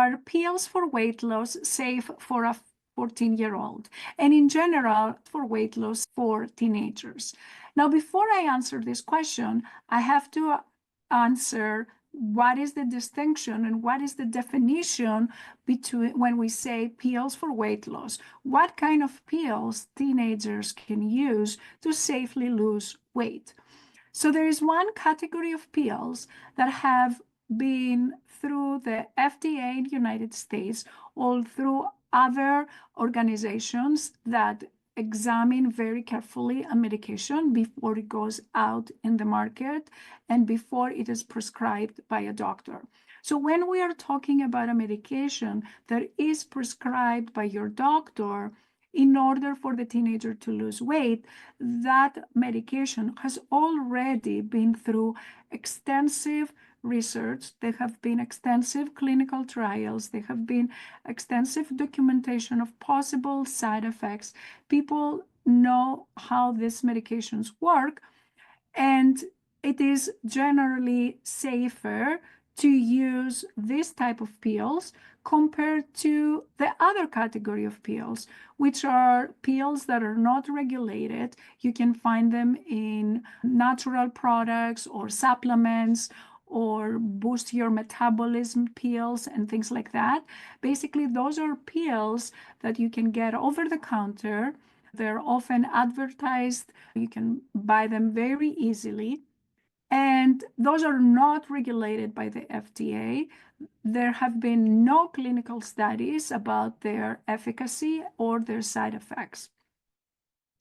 are pills for weight loss safe for a 14-year-old, and in general for weight loss for teenagers? Now, before I answer this question, I have to answer what is the distinction and what is the definition between when we say pills for weight loss. What kind of pills teenagers can use to safely lose weight? So there is one category of pills that have been through the FDA in the United States or through other organizations that examine very carefully a medication before it goes out in the market and before it is prescribed by a doctor. So when we are talking about a medication that is prescribed by your doctor in order for the teenager to lose weight, that medication has already been through extensive research. There have been extensive clinical trials. There have been extensive documentation of possible side effects. People know how these medications work, and it is generally safer to use this type of pills compared to the other category of pills, which are pills that are not regulated. You can find them in natural products or supplements or boost your metabolism pills and things like that. Basically, those are pills that you can get over the counter. They're often advertised. You can buy them very easily. And those are not regulated by the FDA. There have been no clinical studies about their efficacy or their side effects.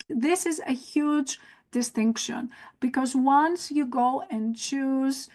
This is a huge distinction because once you go and choose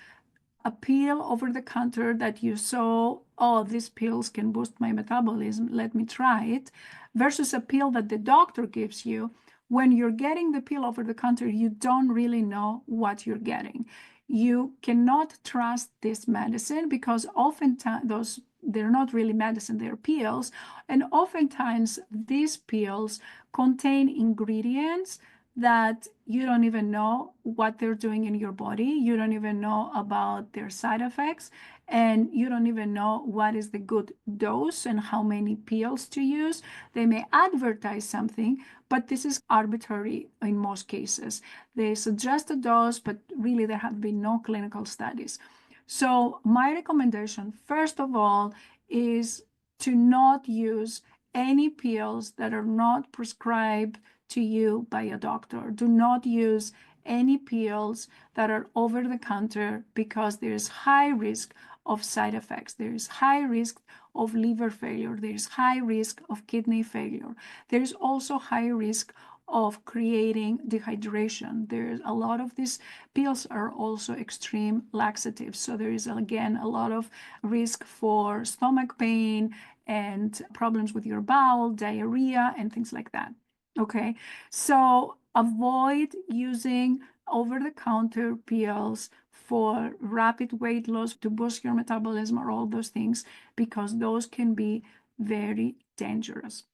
a pill over the counter that you saw, oh, these pills can boost my metabolism, let me try it, versus a pill that the doctor gives you, when you're getting the pill over the counter, you don't really know what you're getting. You cannot trust this medicine because oftentimes they're not really medicine, they're pills. And oftentimes these pills contain ingredients that you don't even know what they're doing in your body. You don't even know about their side effects, and you don't even know what is the good dose and how many pills to use. They may advertise something, but this is arbitrary in most cases. They suggest a dose, but really there have been no clinical studies. So my recommendation, first of all, is to not use any pills that are not prescribed to you by a doctor. Do not use any pills that are over the counter because there is high risk of side effects. There is high risk of liver failure. There is high risk of kidney failure. There is also high risk of creating dehydration. There's a lot of these pills are also extreme laxatives. So there is, again, a lot of risk for stomach pain and problems with your bowel, diarrhea, and things like that. Okay, so avoid using over-the-counter pills for rapid weight loss to boost your metabolism or all those things, because those can be very dangerous.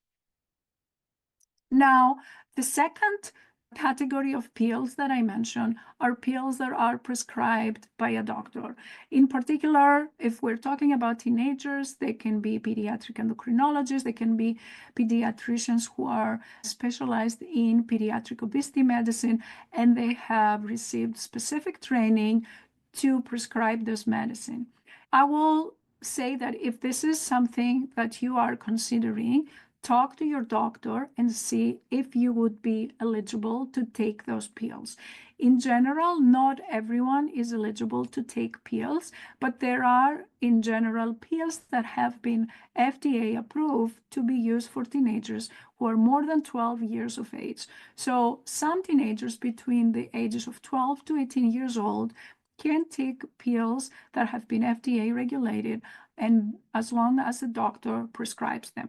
Now, the second category of pills that I mentioned are pills that are prescribed by a doctor. In particular, if we're talking about teenagers, they can be pediatric endocrinologists, they can be pediatricians who are specialized in pediatric obesity medicine, and they have received specific training to prescribe this medicine. I will say that if this is something that you are considering, talk to your doctor and see if you would be eligible to take those pills. In general, not everyone is eligible to take pills, but there are, in general, pills that have been FDA approved to be used for teenagers who are more than 12 years of age. So some teenagers between the ages of 12 to 18 years old can take pills that have been FDA regulated, and as long as the doctor prescribes them.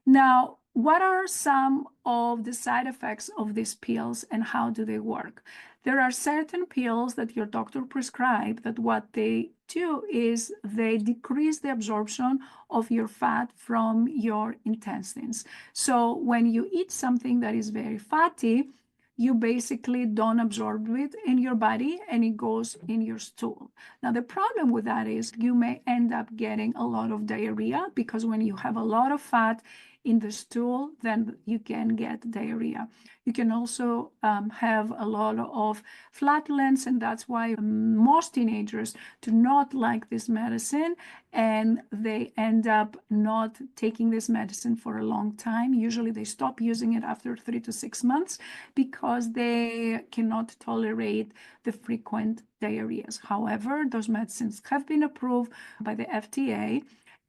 Now, what are some of the side effects of these pills and how do they work? There are certain pills that your doctor prescribes that what they do is they decrease the absorption of your fat from your intestines. So when you eat something that is very fatty, you basically don't absorb it in your body and it goes in your stool. Now, the problem with that is you may end up getting a lot of diarrhea, because when you have a lot of fat in the stool, then you can get diarrhea. You can also have a lot of flatulence, and that's why most teenagers do not like this medicine, and they end up not taking this medicine for a long time. Usually they stop using it after 3 to 6 months because they cannot tolerate the frequent diarrheas. However, those medicines have been approved by the FDA.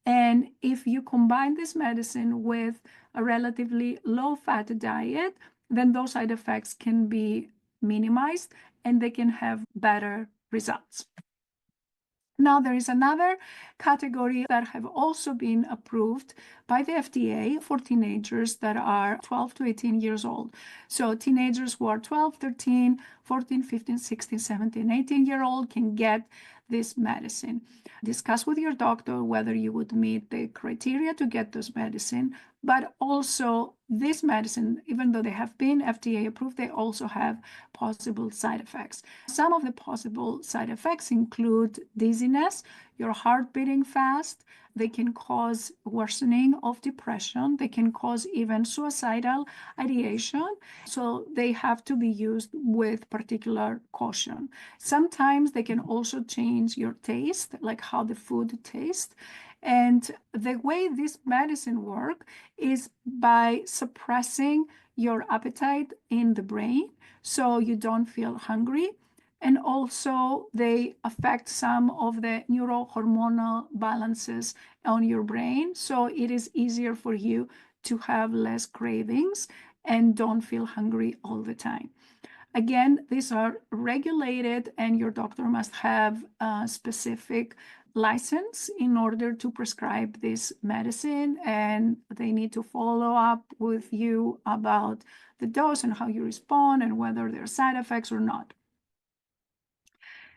And if you combine this medicine with a relatively low-fat diet, then those side effects can be minimized and they can have better results. Now, there is another category that have also been approved by the FDA for teenagers that are 12 to 18 years old. So teenagers who are 12, 13, 14, 15, 16, 17, 18-year-old can get this medicine. Discuss with your doctor whether you would meet the criteria to get this medicine, but also this medicine, even though they have been FDA approved, they also have possible side effects. Some of the possible side effects include dizziness, your heart beating fast. They can cause worsening of depression. They can cause even suicidal ideation. So they have to be used with particular caution. Sometimes they can also change your taste, like how the food tastes. And the way this medicine works is by suppressing your appetite in the brain so you don't feel hungry. And also they affect some of the neurohormonal balances on your brain. So it is easier for you to have less cravings and don't feel hungry all the time. Again, these are regulated and your doctor must have a specific license in order to prescribe this medicine, and they need to follow up with you about the dose and how you respond and whether there are side effects or not.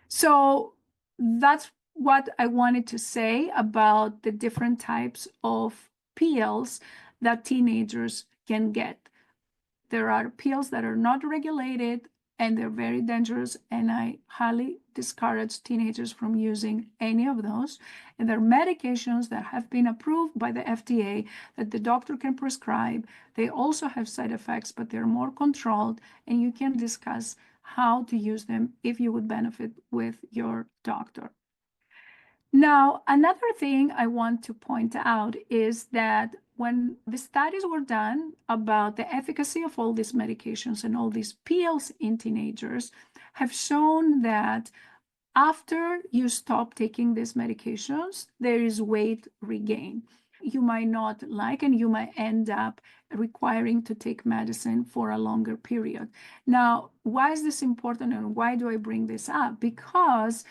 So that's what I wanted to say about the different types of pills that teenagers can get. There are pills that are not regulated and they're very dangerous, and I highly discourage teenagers from using any of those. And there are medications that have been approved by the FDA that the doctor can prescribe. They also have side effects, but they're more controlled, and you can discuss how to use them if you would benefit with your doctor. Now, another thing I want to point out is that when the studies were done about the efficacy of all these medications and all these pills in teenagers have shown that after you stop taking these medications, there is weight regain. You might not like, and you might end up requiring to take medicine for a longer period. Now, why is this important and why do I bring this up? Because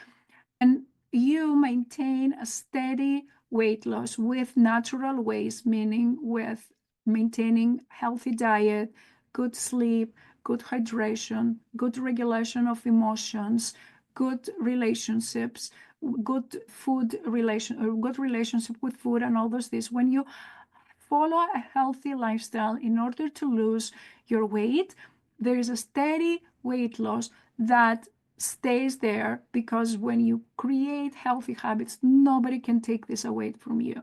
and you maintain a steady weight loss with natural ways, meaning with maintaining healthy diet, good sleep, good hydration, good regulation of emotions, good relationships, good relationship with food, and all those things. When you follow a healthy lifestyle in order to lose your weight, there is a steady weight loss that stays there, because when you create healthy habits, nobody can take this away from you.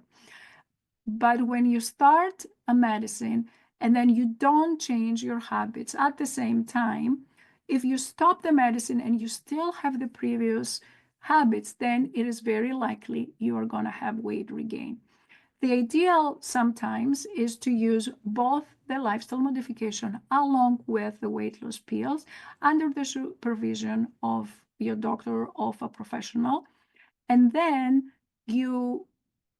But when you start a medicine and then you don't change your habits at the same time, if you stop the medicine and you still have the previous habits, then it is very likely you are going to have weight regain. The ideal sometimes is to use both the lifestyle modification along with the weight loss pills under the supervision of your doctor, of a professional. And then you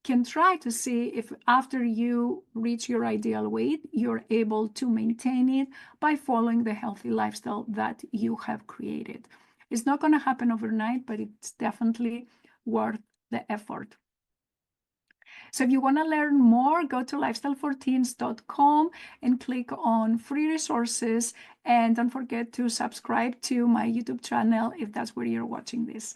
can try to see if after you reach your ideal weight, you're able to maintain it by following the healthy lifestyle that you have created. It's not going to happen overnight, but it's definitely worth the effort. So if you want to learn more, go to lifestyleforteens.com and click on free resources. And don't forget to subscribe to my YouTube channel if that's where you're watching this.